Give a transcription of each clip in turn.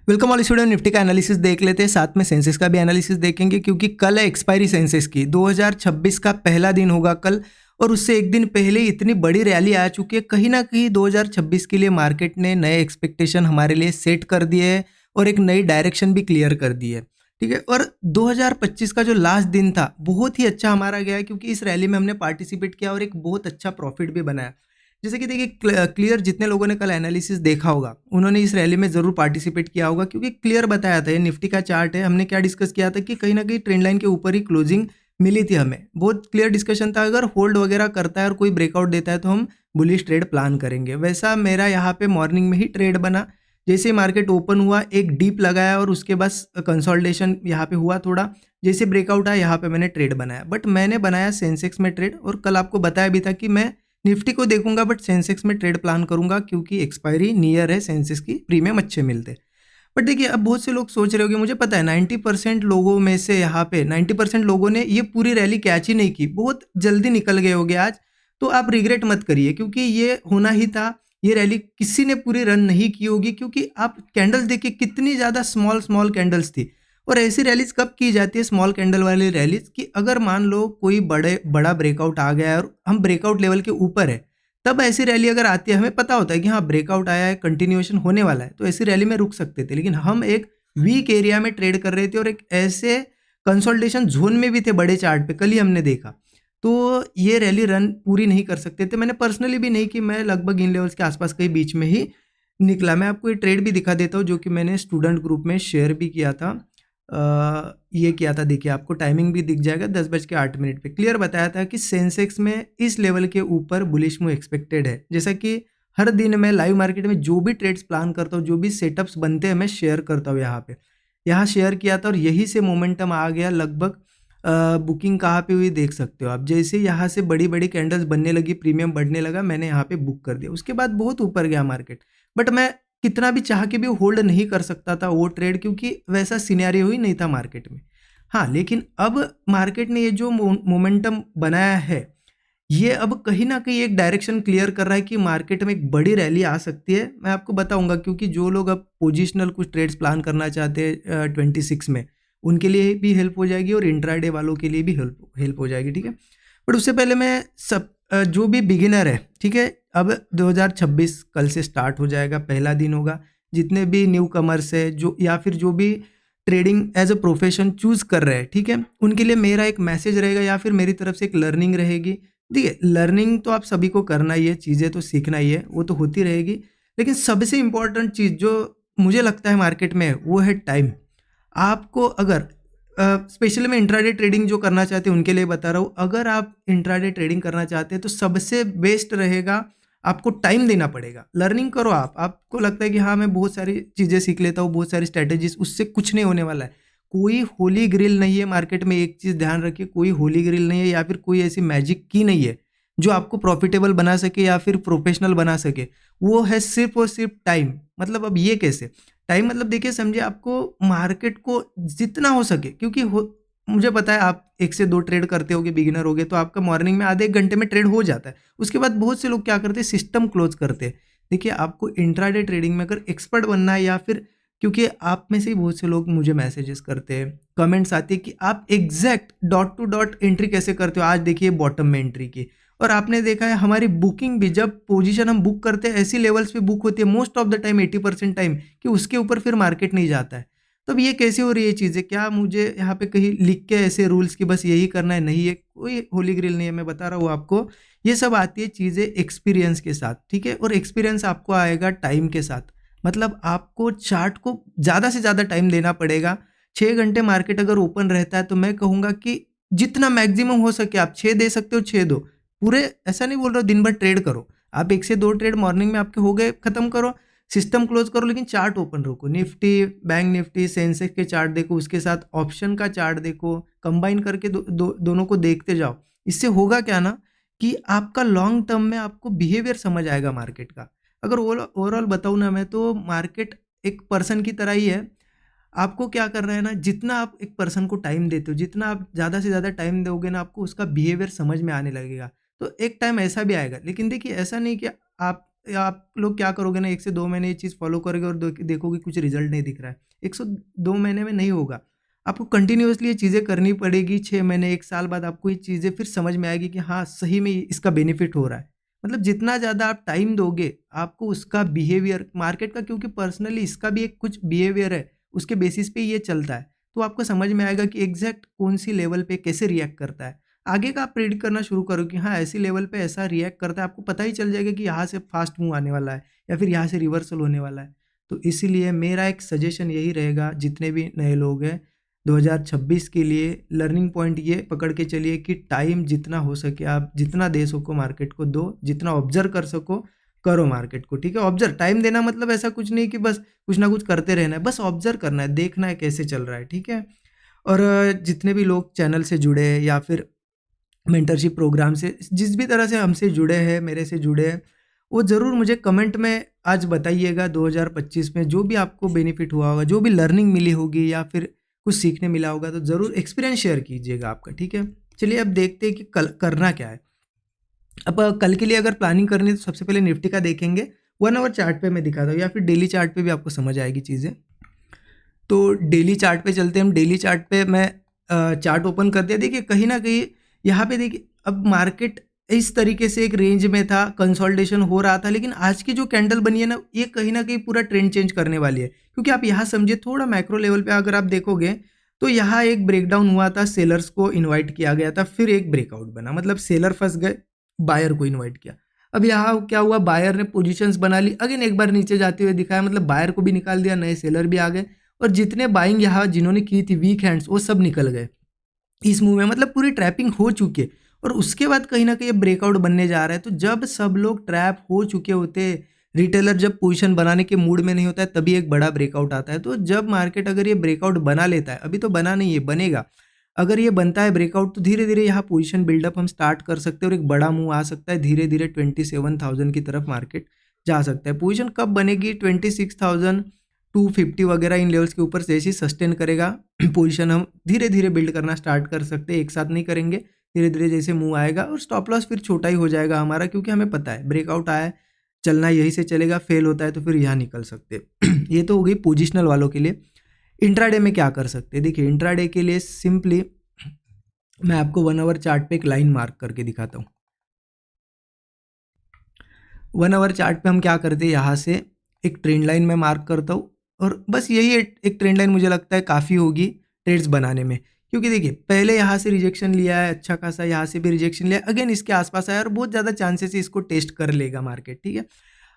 Welcome all student. Nifty का analysis देख लेते हैं, साथ में सेंसेक्स का भी एनालिसिस देखेंगे क्योंकि कल है एक्सपायरी सेंसेक्स की। 2026 का पहला दिन होगा कल, और उससे एक दिन पहले ही इतनी बड़ी रैली आ चुकी है। कहीं ना कहीं 2026 के लिए मार्केट ने नए एक्सपेक्टेशन हमारे लिए सेट कर दिए हैं और एक नई डायरेक्शन भी क्लियर कर दी है। ठीक है, और 2025 का जो लास्ट दिन था बहुत ही अच्छा हमारा गया है क्योंकि इस रैली में हमने पार्टिसिपेट किया और एक बहुत अच्छा प्रॉफिट भी बनाया। जैसे कि देखिए, क्लियर जितने लोगों ने कल एनालिसिस देखा होगा उन्होंने इस रैली में ज़रूर पार्टिसिपेट किया होगा क्योंकि क्लियर बताया था। ये निफ्टी का चार्ट है, हमने क्या डिस्कस किया था कि कहीं ना कहीं ट्रेंड लाइन के ऊपर ही क्लोजिंग मिली थी हमें। बहुत क्लियर डिस्कशन था, अगर होल्ड वगैरह करता है और कोई ब्रेकआउट देता है तो हम बुलिश ट्रेड प्लान करेंगे। वैसा मेरा यहाँ पे मॉर्निंग में ही ट्रेड बना। जैसे मार्केट ओपन हुआ एक डीप लगाया और उसके बाद कंसोलिडेशन यहाँ पे हुआ थोड़ा, जैसे ब्रेकआउट आया यहाँ पे मैंने ट्रेड बनाया। बट मैंने बनाया सेंसेक्स में ट्रेड, और कल आपको बताया भी था कि मैं निफ्टी को देखूंगा बट सेंसेक्स में ट्रेड प्लान करूंगा क्योंकि एक्सपायरी नियर है, सेंसेक्स की प्रीमियम अच्छे मिलते हैं। बट देखिए, अब बहुत से लोग सोच रहे होंगे, मुझे पता है 90% लोगों में से यहाँ पे 90% लोगों ने ये पूरी रैली कैच ही नहीं की, बहुत जल्दी निकल गए होंगे आज। तो आप रिग्रेट मत करिए क्योंकि ये होना ही था। ये रैली किसी ने पूरी रन नहीं की होगी क्योंकि आप कैंडल्स देखिए कितनी ज़्यादा स्मॉल स्मॉल कैंडल्स थी। और ऐसी रैलीज कब की जाती है, स्मॉल कैंडल वाली रैलीज, कि अगर मान लो कोई बड़ा ब्रेकआउट आ गया है और हम ब्रेकआउट लेवल के ऊपर है, तब ऐसी रैली अगर आती है, हमें पता होता है कि हाँ ब्रेकआउट आया है, कंटिन्यूएशन होने वाला है, तो ऐसी रैली में रुक सकते थे। लेकिन हम एक वीक एरिया में ट्रेड कर रहे थे और एक ऐसे कंसोलिडेशन जोन में भी थे बड़े चार्ट पे, कल ही हमने देखा। तो ये रैली रन पूरी नहीं कर सकते थे। मैंने पर्सनली भी नहीं की, मैं लगभग इन लेवल्स के आसपास कहीं बीच में ही निकला। मैं आपको ये ट्रेड भी दिखा देता हूँ जो कि मैंने स्टूडेंट ग्रुप में शेयर भी किया था। ये किया था, देखिए आपको टाइमिंग भी दिख जाएगा, 10:08 पे क्लियर बताया था कि सेंसेक्स में इस लेवल के ऊपर बुलिश मूव एक्सपेक्टेड है। जैसा कि हर दिन मैं लाइव मार्केट में जो भी ट्रेड्स प्लान करता हूँ, जो भी सेटअप्स बनते हैं, मैं शेयर करता हूँ यहाँ पे। यहाँ शेयर किया था और यही से मोमेंटम आ गया लगभग। बुकिंग कहाँ पे हुई देख सकते हो आप। जैसे यहाँ से बड़ी बड़ी कैंडल्स बनने लगी, प्रीमियम बढ़ने लगा, मैंने यहाँ पे बुक कर दिया। उसके बाद बहुत ऊपर गया मार्केट, बट मैं कितना भी चाह के भी होल्ड नहीं कर सकता था वो ट्रेड क्योंकि वैसा सिनेरियो ही नहीं था मार्केट में। हाँ, लेकिन अब मार्केट ने ये जो मोमेंटम बनाया है, ये अब कहीं ना कहीं एक डायरेक्शन क्लियर कर रहा है कि मार्केट में एक बड़ी रैली आ सकती है। मैं आपको बताऊंगा क्योंकि जो लोग अब पोजिशनल कुछ ट्रेड्स प्लान करना चाहते हैं 26 में, उनके लिए भी हेल्प हो जाएगी और इंट्राडे वालों के लिए भी हेल्प हो जाएगी। ठीक है, बट उससे पहले मैं जो भी बिगिनर है, ठीक है, अब 2026 कल से स्टार्ट हो जाएगा, पहला दिन होगा। जितने भी न्यू कमर्स है जो, या फिर जो भी trading as a profession choose कर रहे हैं, ठीक है, उनके लिए मेरा एक मैसेज रहेगा या फिर मेरी तरफ से एक लर्निंग रहेगी। देखिए, लर्निंग तो आप सभी को करना ही है, चीज़ें तो सीखना ही है, वो तो होती रहेगी। लेकिन सबसे इंपॉर्टेंट चीज़ जो मुझे लगता है मार्केट में, वो है टाइम। आपको अगर स्पेशली मैं इंट्राडे ट्रेडिंग जो करना चाहते हैं उनके लिए बता रहा हूँ, अगर आप इंट्राडे ट्रेडिंग करना चाहते हैं तो सबसे बेस्ट रहेगा, आपको टाइम देना पड़ेगा। लर्निंग करो आप। आपको लगता है कि हाँ मैं बहुत सारी चीज़ें सीख लेता हूँ, बहुत सारी स्ट्रैटेजीज, उससे कुछ नहीं होने वाला है। कोई होली ग्रिल नहीं है मार्केट में, एक चीज़ ध्यान रखिए, कोई होली ग्रिल नहीं है या फिर कोई ऐसी मैजिक की नहीं है जो आपको प्रॉफिटेबल बना सके या फिर प्रोफेशनल बना सके। वो है सिर्फ और सिर्फ टाइम। मतलब अब ये कैसे टाइम, मतलब देखिए समझिए, आपको मार्केट को जितना हो सके, क्योंकि मुझे पता है आप 1 से 2 ट्रेड करते होगे, बिगिनर होगे, तो आपका मॉर्निंग में आधे 1 घंटे में ट्रेड हो जाता है। उसके बाद बहुत से लोग क्या करते हैं, सिस्टम क्लोज करते हैं। देखिए, आपको इंट्राडे ट्रेडिंग में अगर एक्सपर्ट बनना है, या फिर क्योंकि आप में से ही बहुत से लोग मुझे मैसेजेस करते हैं, कमेंट्स आती है कि आप exact dot to dot entry कैसे करते हो। आज देखिए बॉटम में एंट्री की, और आपने देखा है हमारी बुकिंग भी, जब पोजीशन हम बुक करते हैं ऐसी लेवल्स पे बुक होती है most of the time, 80% time, कि उसके ऊपर फिर मार्केट नहीं जाता है। तो अब ये कैसे हो रही है चीज़ें, क्या मुझे यहाँ पे कहीं लिख के ऐसे रूल्स कि बस यही करना है, नहीं है, कोई होली ग्रिल नहीं है। मैं बता रहा हूँ आपको, ये सब आती है चीज़ें एक्सपीरियंस के साथ, ठीक है, और एक्सपीरियंस आपको आएगा टाइम के साथ। मतलब आपको चार्ट को ज़्यादा से ज़्यादा टाइम देना पड़ेगा। 6 घंटे मार्केट अगर ओपन रहता है तो मैं कहूँगा कि जितना मैक्सिमम हो सके आप 6 दे सकते हो, 6 दो। पूरे ऐसा नहीं बोल रहा हूँ दिन भर ट्रेड करो, आप 1 से 2 ट्रेड मॉर्निंग में आपके हो गए, खत्म करो, सिस्टम क्लोज करो, लेकिन चार्ट ओपन रखो। निफ्टी, बैंक निफ्टी, सेंसेक्स के चार्ट देखो, उसके साथ ऑप्शन का चार्ट देखो, कंबाइन करके दोनों को देखते जाओ। इससे होगा क्या ना, कि आपका लॉन्ग टर्म में आपको बिहेवियर समझ आएगा मार्केट का। अगर ओवरऑल बताऊँ ना मैं, तो मार्केट एक पर्सन की तरह ही है। आपको क्या करना है ना, जितना आप एक पर्सन को टाइम देते हो, जितना आप ज़्यादा से ज़्यादा टाइम दोगे ना, आपको उसका बिहेवियर समझ में आने लगेगा। तो एक टाइम ऐसा भी आएगा, लेकिन देखिए ऐसा नहीं कि आप आप लोग क्या करोगे ना, 1 से 2 महीने ये चीज़ फॉलो करोगे और देखोगे कुछ रिजल्ट नहीं दिख रहा है। 1 से 2 महीने में नहीं होगा, आपको कंटिन्यूअसली ये चीज़ें करनी पड़ेगी। 6 महीने 1 साल बाद आपको ये चीज़ें फिर समझ में आएगी कि हाँ, सही में इसका बेनिफिट हो रहा है। मतलब जितना ज़्यादा आप टाइम दोगे, आपको उसका बिहेवियर मार्केट का, क्योंकि पर्सनली इसका भी एक कुछ बिहेवियर है, उसके बेसिस पे ये चलता है। तो आपको समझ में आएगा कि एग्ज़ैक्ट कौन-सी लेवल पे कैसे रिएक्ट करता है। आगे का आप प्रेडिक्ट करना शुरू करो कि हाँ, ऐसी लेवल पे ऐसा रिएक्ट करता है, आपको पता ही चल जाएगा कि यहाँ से फास्ट मूव आने वाला है या फिर यहाँ से रिवर्सल होने वाला है। तो इसीलिए मेरा एक सजेशन यही रहेगा, जितने भी नए लोग हैं 2026 के लिए लर्निंग पॉइंट ये पकड़ के चलिए कि टाइम जितना हो सके आप जितना दे सको मार्केट को दो, जितना ऑब्जर्व कर सको करो मार्केट को, ठीक है। ऑब्जर्व टाइम देना मतलब ऐसा कुछ नहीं कि बस कुछ ना कुछ करते रहना है, बस ऑब्जर्व करना है, देखना है कैसे चल रहा है, ठीक है। और जितने भी लोग चैनल से जुड़े हैं या फिर मेंटरशिप प्रोग्राम से जिस भी तरह से हमसे जुड़े हैं, मेरे से जुड़े हैं, वो ज़रूर मुझे कमेंट में आज बताइएगा 2025 में जो भी आपको बेनिफिट हुआ होगा, जो भी लर्निंग मिली होगी या फिर कुछ सीखने मिला होगा, तो ज़रूर एक्सपीरियंस शेयर कीजिएगा आपका, ठीक है। चलिए अब देखते हैं कि कल करना क्या है। अब कल के लिए अगर प्लानिंग करनी है तो सबसे पहले निफ्टी का देखेंगे। 1 आवर चार्ट पे मैं दिखाता हूँ या फिर डेली चार्ट पे भी आपको समझ आएगी चीज़ें। तो डेली चार्ट पे चलते हैं हम। डेली चार्ट पे मैं चार्ट ओपन कर दिया। देखिए कहीं न कहीं यहाँ पे देखिए अब मार्केट इस तरीके से एक रेंज में था, कंसोलिडेशन हो रहा था, लेकिन आज की जो कैंडल बनी है ना, ये कहीं न कहीं पूरा ट्रेंड चेंज करने वाली है। क्योंकि आप यहाँ समझिए थोड़ा मैक्रो लेवल पे अगर आप देखोगे, तो यहाँ एक ब्रेकडाउन हुआ था, सेलर्स को इनवाइट किया गया था, फिर एक ब्रेकआउट बना, मतलब सेलर फँस गए, बायर को इनवाइट किया। अब यहाँ क्या हुआ, बायर ने पोजीशंस बना ली, अगेन एक बार नीचे जाते हुए दिखाया, मतलब बायर को भी निकाल दिया, नए सेलर भी आ गए और जितने बाइंग यहाँ जिन्होंने की थी वीक हैंड्स, वो सब निकल गए इस मूव में, मतलब पूरी ट्रैपिंग हो चुकी है। और उसके बाद कहीं ना कहीं ब्रेकआउट बनने जा रहा है। तो जब सब लोग ट्रैप हो चुके होते, रिटेलर जब पोजीशन बनाने के मूड में नहीं होता है, तभी एक बड़ा ब्रेकआउट आता है। तो जब मार्केट अगर ये ब्रेकआउट बना लेता है, अभी तो बना नहीं है, बनेगा, अगर ये बनता है ब्रेकआउट, तो धीरे धीरे यहाँ पोजीशन बिल्डअप हम स्टार्ट कर सकते हैं और एक बड़ा मूव आ सकता है। धीरे धीरे 27,000 की तरफ मार्केट जा सकता है। पोजीशन कब बनेगी, 26,250 वगैरह इन लेवल्स के ऊपर से जैसे सस्टेन करेगा पोजीशन, हम धीरे धीरे बिल्ड करना स्टार्ट कर सकते हैं, एक साथ नहीं करेंगे। धीरे धीरे जैसे मूव आएगा और स्टॉप लॉस फिर छोटा ही हो जाएगा हमारा, क्योंकि हमें पता है ब्रेकआउट आया है, चलना यहीं से चलेगा, फेल होता है तो फिर यहाँ निकल सकते हैं। ये तो हो गई पोजिशनल वालों के लिए। इंट्राडे में क्या कर सकते हैं, देखिए इंट्राडे के लिए सिंपली मैं आपको 1 आवर चार्ट पे एक लाइन मार्क करके दिखाता हूँ। 1 आवर चार्ट पे हम क्या करते हैं, यहाँ से एक ट्रेंड लाइन में मार्क करता हूँ और बस यही एक ट्रेंड लाइन मुझे लगता है काफ़ी होगी ट्रेड्स बनाने में। क्योंकि देखिए पहले यहाँ से रिजेक्शन लिया है अच्छा खासा, यहाँ से भी रिजेक्शन लिया, अगेन इसके आसपास आया और बहुत ज़्यादा चांसेस है इसको टेस्ट कर लेगा मार्केट, ठीक है।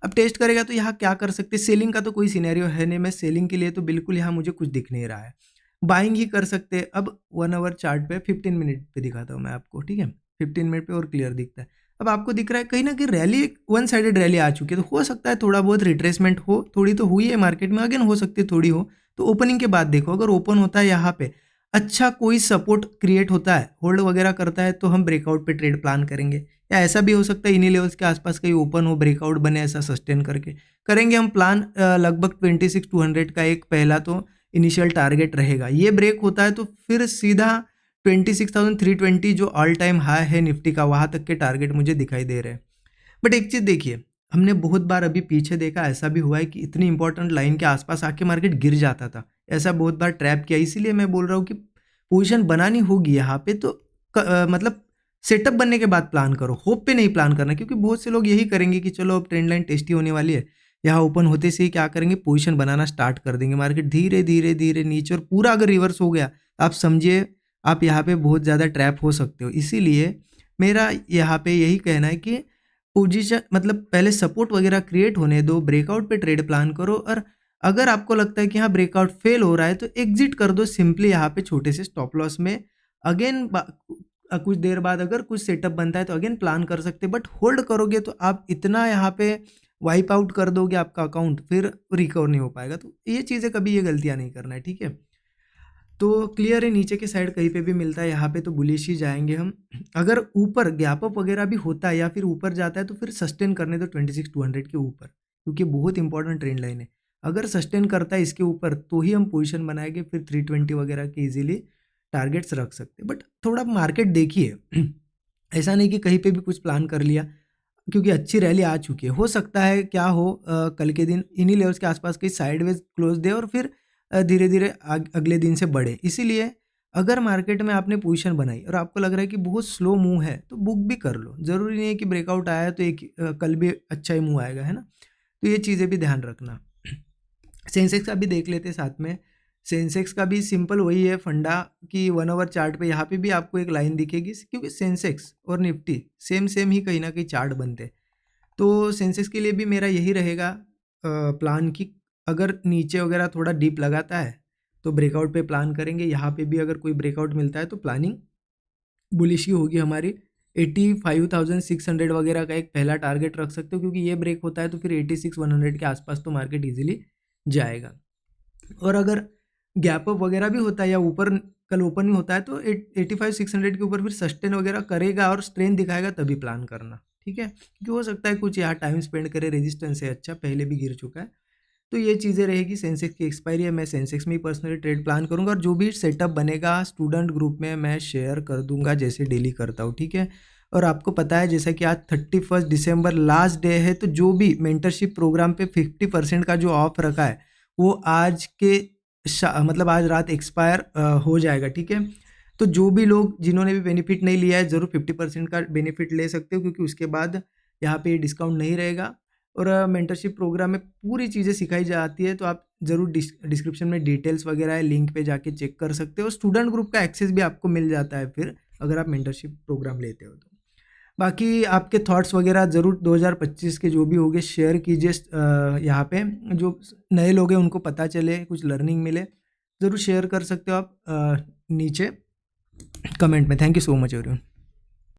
अब टेस्ट करेगा तो यहाँ क्या कर सकते हैं, सेलिंग का तो कोई सिनेरियो है नहीं, मैं सेलिंग के लिए तो बिल्कुल यहाँ मुझे कुछ दिख नहीं रहा है, बाइंग ही कर सकते हैं। अब 1 आवर चार्ट पे 15 मिनट पे दिखाता हूँ मैं आपको, ठीक है। 15 मिनट पे और क्लियर दिखता है। अब आपको दिख रहा है कहीं ना कहीं रैली, एक वन साइडेड रैली आ चुकी है, तो हो सकता है थोड़ा बहुत रिट्रेसमेंट हो, थोड़ी तो हुई है मार्केट में, अगेन हो सकती है थोड़ी हो। तो ओपनिंग के बाद देखो, अगर ओपन होता है यहाँ पे अच्छा कोई सपोर्ट क्रिएट होता है, होल्ड वगैरह करता है, तो हम ब्रेकआउट पे ट्रेड प्लान करेंगे। या ऐसा भी हो सकता है इन्हीं लेवल्स के आसपास कहीं ओपन हो, ब्रेकआउट बने, ऐसा सस्टेन करके करेंगे हम प्लान। लगभग 26,200 का एक पहला तो इनिशियल टारगेट रहेगा। ये ब्रेक होता है तो फिर सीधा 26,320 जो ऑल टाइम हाई है निफ्टी का, वहाँ तक के टारगेट मुझे दिखाई दे रहे हैं। बट एक चीज़ देखिए, हमने बहुत बार अभी पीछे देखा, ऐसा भी हुआ है कि इतनी इंपॉर्टेंट लाइन के आसपास आके मार्केट गिर जाता था, ऐसा बहुत बार ट्रैप किया। इसीलिए मैं बोल रहा हूँ कि पोजीशन बनानी होगी यहाँ पे तो मतलब सेटअप बनने के बाद प्लान करो, होप पे नहीं प्लान करना। क्योंकि बहुत से लोग यही करेंगे कि चलो अब ट्रेंड लाइन टेस्टी होने वाली है, यहाँ ओपन होते से ही क्या करेंगे, पोजीशन बनाना स्टार्ट कर देंगे, मार्केट धीरे धीरे धीरे नीचे, और पूरा अगर रिवर्स हो गया आप समझिए आप यहाँ पे बहुत ज़्यादा ट्रैप हो सकते हो। इसीलिए मेरा यहाँ पे यही कहना है कि पोजीशन मतलब पहले सपोर्ट वगैरह क्रिएट होने दो, ब्रेकआउट पे ट्रेड प्लान करो, और अगर आपको लगता है कि हाँ ब्रेकआउट फेल हो रहा है तो एग्जिट कर दो सिंपली यहाँ पे छोटे से स्टॉप लॉस में। अगेन कुछ देर बाद अगर कुछ सेटअप बनता है तो अगेन प्लान कर सकते हैं, बट होल्ड करोगे तो आप इतना यहाँ पे वाइप आउट कर दोगे आपका अकाउंट, फिर रिकवर नहीं हो पाएगा। तो ये चीज़ें कभी ये गलतियाँ नहीं करना है, ठीक है। तो क्लियर है, नीचे के साइड कहीं पे भी मिलता है यहाँ पे तो बुलिश ही जाएंगे हम। अगर ऊपर गैप अप वगैरह भी होता है या फिर ऊपर जाता है तो फिर सस्टेन करने दो 26,200 के ऊपर, क्योंकि बहुत इंपॉर्टेंट ट्रेंड लाइन है। अगर सस्टेन करता है इसके ऊपर तो ही हम पोजीशन बनाएंगे, फिर 320 वगैरह के इजीली टारगेट्स रख सकते हैं। बट थोड़ा मार्केट देखिए, ऐसा नहीं कि कहीं पे भी कुछ प्लान कर लिया। क्योंकि अच्छी रैली आ चुकी है। हो सकता है क्या हो कल के दिन इन्हीं लेवल्स के आसपास कहीं साइडवेज क्लोज दे और फिर धीरे धीरे अगले दिन से बढ़े। इसीलिए अगर मार्केट में आपने पोजीशन बनाई और आपको लग रहा है कि बहुत स्लो मूव है तो बुक भी कर लो। ज़रूरी नहीं है कि ब्रेकआउट आया तो एक कल भी अच्छा ही मूव आएगा, है ना। तो ये चीज़ें भी ध्यान रखना। सेंसेक्स का भी देख लेते साथ में। सेंसेक्स का भी सिंपल वही है फंडा कि 1 आवर चार्ट पे यहाँ पे भी आपको एक लाइन दिखेगी, क्योंकि सेंसेक्स और निफ्टी सेम सेम ही कहीं ना कहीं चार्ट बनते हैं। तो सेंसेक्स के लिए भी मेरा यही रहेगा प्लान कि अगर नीचे वगैरह थोड़ा डीप लगाता है तो ब्रेकआउट पे प्लान करेंगे। यहाँ पे भी अगर कोई ब्रेकआउट मिलता है तो प्लानिंग बुलिश ही होगी हमारी। 85,600 वगैरह का एक पहला टारगेट रख सकते हो, क्योंकि ये ब्रेक होता है तो फिर 86,100 के आसपास तो मार्केट इजीली जाएगा। और अगर गैप अप वगैरह भी होता है या ऊपर कल ओपन भी होता है तो 85,600 के ऊपर फिर सस्टेन वगैरह करेगा और स्ट्रेंथ दिखाएगा तभी प्लान करना, ठीक है। क्योंकि हो सकता है कुछ यहाँ टाइम स्पेंड करे, रेजिस्टेंस है अच्छा, पहले भी गिर चुका है। तो ये चीज़ें रहेगी। सेंसेक्स की एक्सपायरी है, मैं सेंसेक्स में ही पर्सनली ट्रेड प्लान करूंगा और जो भी सेटअप बनेगा स्टूडेंट ग्रुप में मैं शेयर कर दूंगा जैसे डेली करता हूँ, ठीक है। और आपको पता है जैसा कि आज 31 दिसंबर लास्ट डे है, तो जो भी मेंटरशिप प्रोग्राम पे 50% का जो ऑफ रखा है वो आज के मतलब आज रात एक्सपायर हो जाएगा, ठीक है। तो जो भी लोग जिन्होंने भी बेनिफिट नहीं लिया है ज़रूर 50% का बेनिफिट ले सकते हो, क्योंकि उसके बाद यहाँ पे डिस्काउंट नहीं रहेगा। और मेंटरशिप प्रोग्राम में पूरी चीज़ें सिखाई जाती है, तो आप ज़रूर डिस्क्रिप्शन में डिटेल्स वगैरह है, लिंक पे जाके चेक कर सकते हो। स्टूडेंट ग्रुप का एक्सेस भी आपको मिल जाता है फिर अगर आप मेंटरशिप प्रोग्राम लेते हो तो। बाकी आपके थॉट्स वगैरह ज़रूर 2025 के जो भी होंगे शेयर कीजिए। यहाँ पे जो नए लोग हैं उनको पता चले, कुछ लर्निंग मिले, ज़रूर शेयर कर सकते हो आप नीचे कमेंट में। Thank you so much everyone.